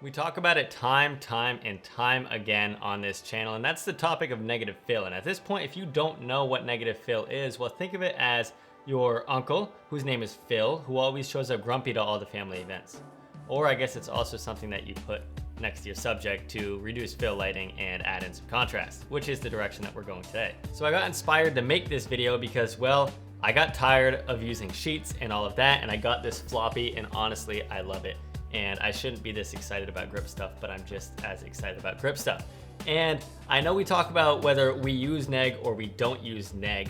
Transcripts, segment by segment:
We talk about it time and time again on this channel, and that's the topic of negative fill. And at this point, if you don't know what negative fill is, well, think of it as your uncle, whose name is Phil, who always shows up grumpy to all the family events. Or I guess it's also something that you put next to your subject to reduce fill lighting and add in some contrast, which is the direction that we're going today. So I got inspired to make this video because, well, I got tired of using sheets and all of that, and I got this floppy, and honestly, I love it. And I shouldn't be this excited about grip stuff, but I'm just as excited about grip stuff. And I know we talk about whether we use neg or we don't use neg,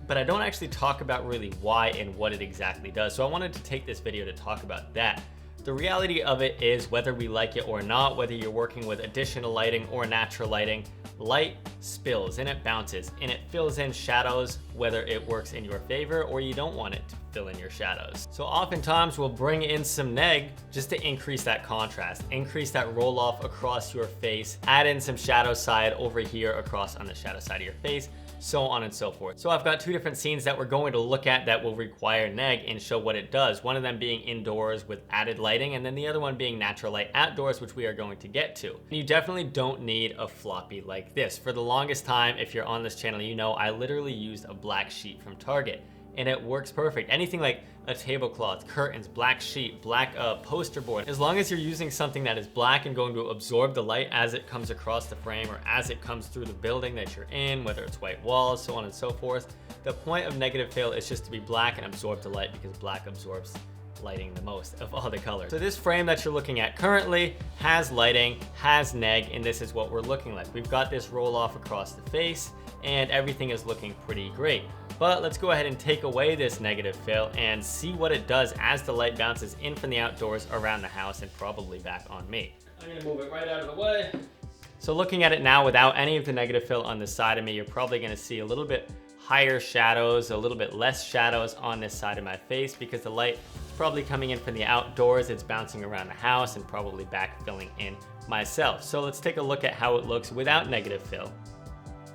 but I don't actually talk about really why and what it exactly does. So I wanted to take this video to talk about that. The reality of it is, whether we like it or not, whether you're working with additional lighting or natural lighting, light spills and it bounces and it fills in shadows, whether it works in your favor or you don't want it to fill in your shadows. So oftentimes we'll bring in some neg just to increase that contrast, increase that roll off across your face, add in some shadow side over here across on the shadow side of your face, so on and so forth. So I've got two different scenes that we're going to look at that will require neg and show what it does. One of them being indoors with added lighting, and then the other one being natural light outdoors, which we are going to get to. You definitely don't need a floppy like this. For the longest time, if you're on this channel, you know I literally used a black sheet from Target, and it works perfect. Anything like a tablecloth, curtains, black sheet, black poster board. As long as you're using something that is black and going to absorb the light as it comes across the frame or as it comes through the building that you're in, whether it's white walls, so on and so forth. The point of negative fill is just to be black and absorb the light, because black absorbs lighting the most of all the colors. So this frame that you're looking at currently has lighting, has neg, and this is what we're looking like. We've got this roll off across the face and everything is looking pretty great. But let's go ahead and take away this negative fill and see what it does as the light bounces in from the outdoors, around the house, and probably back on me. I'm gonna move it right out of the way. So looking at it now without any of the negative fill on the side of me, you're probably gonna see a little bit higher shadows, a little bit less shadows on this side of my face, because the light is probably coming in from the outdoors, it's bouncing around the house and probably back filling in myself. So let's take a look at how it looks without negative fill.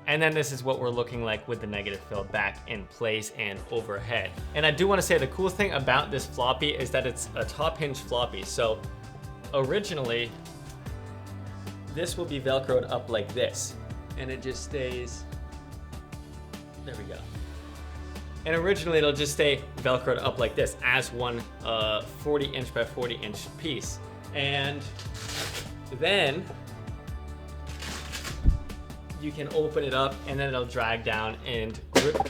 And then this is what we're looking like with the negative fill back in place and overhead. And I do want to say the cool thing about this floppy is that it's a top hinge floppy. So originally, this will be Velcroed up like this, and it just stays, there we go. And originally it'll just stay Velcroed up like this as one 40 inch by 40 inch piece. And then you can open it up and then it'll drag down and grip.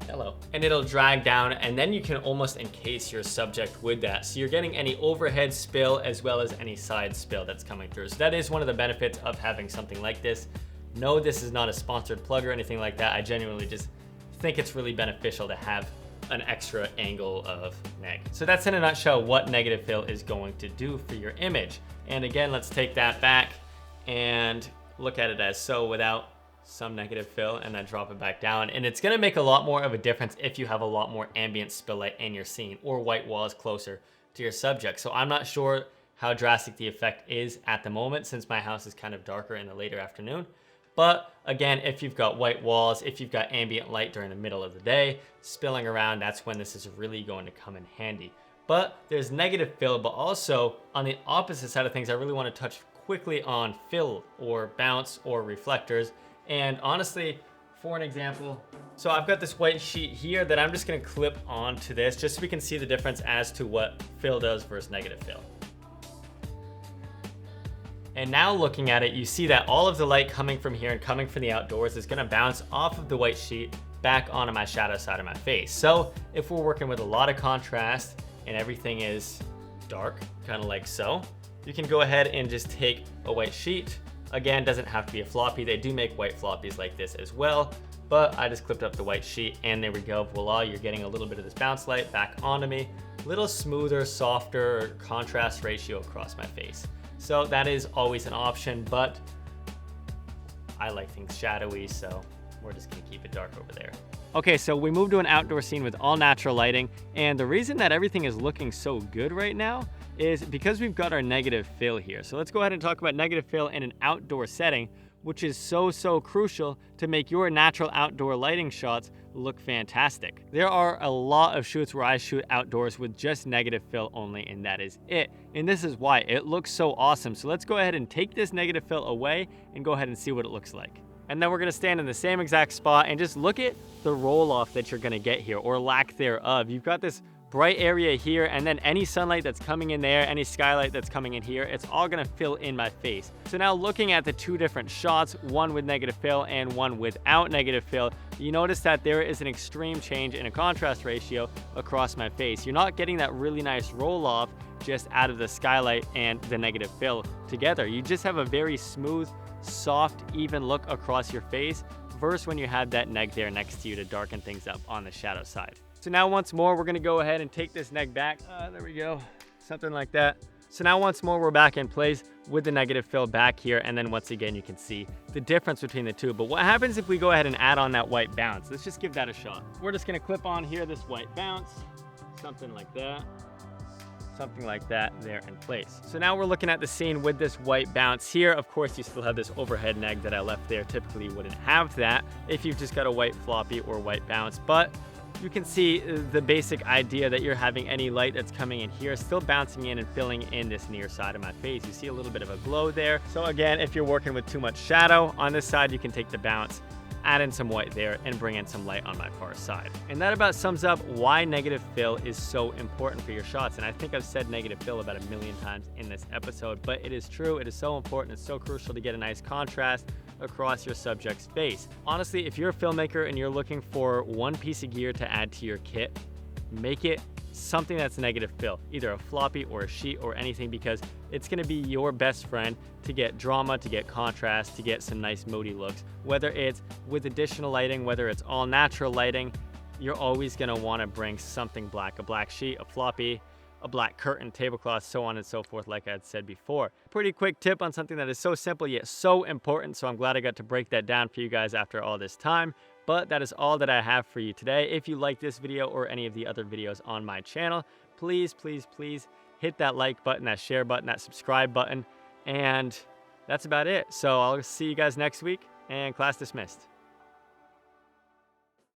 Hello. And it'll drag down, and then you can almost encase your subject with that. So you're getting any overhead spill as well as any side spill that's coming through. So that is one of the benefits of having something like this. No, this is not a sponsored plug or anything like that. I genuinely just think it's really beneficial to have an extra angle of neg. So that's in a nutshell what negative fill is going to do for your image. And again, let's take that back and look at it as so without some negative fill, and then drop it back down. And it's gonna make a lot more of a difference if you have a lot more ambient spill light in your scene or white walls closer to your subject. So I'm not sure how drastic the effect is at the moment, since my house is kind of darker in the later afternoon. But again, if you've got white walls, if you've got ambient light during the middle of the day spilling around, that's when this is really going to come in handy. But there's negative fill, but also on the opposite side of things, I really want to touch quickly on fill or bounce or reflectors. And honestly, for an example, so I've got this white sheet here that I'm just gonna clip onto this just so we can see the difference as to what fill does versus negative fill. And now looking at it, you see that all of the light coming from here and coming from the outdoors is gonna bounce off of the white sheet back onto my shadow side of my face. So if we're working with a lot of contrast and everything is dark, kind of like so, you can go ahead and just take a white sheet. Again, doesn't have to be a floppy. They do make white floppies like this as well, but I just clipped up the white sheet and there we go. Voila, you're getting a little bit of this bounce light back onto me. A little smoother, softer contrast ratio across my face. So that is always an option, but I like things shadowy, so we're just gonna keep it dark over there. Okay, so we moved to an outdoor scene with all natural lighting, and the reason that everything is looking so good right now is because we've got our negative fill here. So let's go ahead and talk about negative fill in an outdoor setting which is so crucial to make your natural outdoor lighting shots look fantastic. There are a lot of shoots where I shoot outdoors with just negative fill only, and that is it. And this is why it looks so awesome. So let's go ahead and take this negative fill away and go ahead and see what it looks like. And then we're gonna stand in the same exact spot and just look at the roll off that you're gonna get here, or lack thereof. You've got this bright area here, and then any sunlight that's coming in there, any skylight that's coming in here, it's all gonna fill in my face. So now looking at the two different shots, one with negative fill and one without negative fill, you notice that there is an extreme change in a contrast ratio across my face. You're not getting that really nice roll off just out of the skylight and the negative fill together. You just have a very smooth, soft, even look across your face versus when you have that neg there next to you to darken things up on the shadow side. So now once more, we're gonna go ahead and take this neg back. There we go, something like that. So now once more, we're back in place with the negative fill back here. And then once again, you can see the difference between the two. But what happens if we go ahead and add on that white bounce? Let's just give that a shot. We're just gonna clip on here this white bounce, something like that. Something like that there in place. So now we're looking at the scene with this white bounce here. Of course, you still have this overhead neg that I left there. Typically, you wouldn't have that if you've just got a white floppy or white bounce, but you can see the basic idea that you're having any light that's coming in here still bouncing in and filling in this near side of my face. You see a little bit of a glow there. So again, if you're working with too much shadow on this side, you can take the bounce, add in some white there, and bring in some light on my far side. And that about sums up why negative fill is so important for your shots. And I think I've said negative fill about 1,000,000 times in this episode, but it is true. It is so important. It's so crucial to get a nice contrast across your subject's face. Honestly, if you're a filmmaker and you're looking for one piece of gear to add to your kit, make it something that's negative fill, either a floppy or a sheet or anything, because it's going to be your best friend to get drama, to get contrast, to get some nice moody looks. Whether it's with additional lighting, whether it's all natural lighting, you're always going to want to bring something black, a black sheet, a floppy, a black curtain, tablecloth, so on and so forth, like I had said before. Pretty quick tip on something that is so simple yet so important, so I'm glad I got to break that down for you guys after all this time. But that is all that I have for you today. If you like this video or any of the other videos on my channel, please hit that like button, that share button, that subscribe button, and that's about it. So I'll see you guys next week, and class dismissed.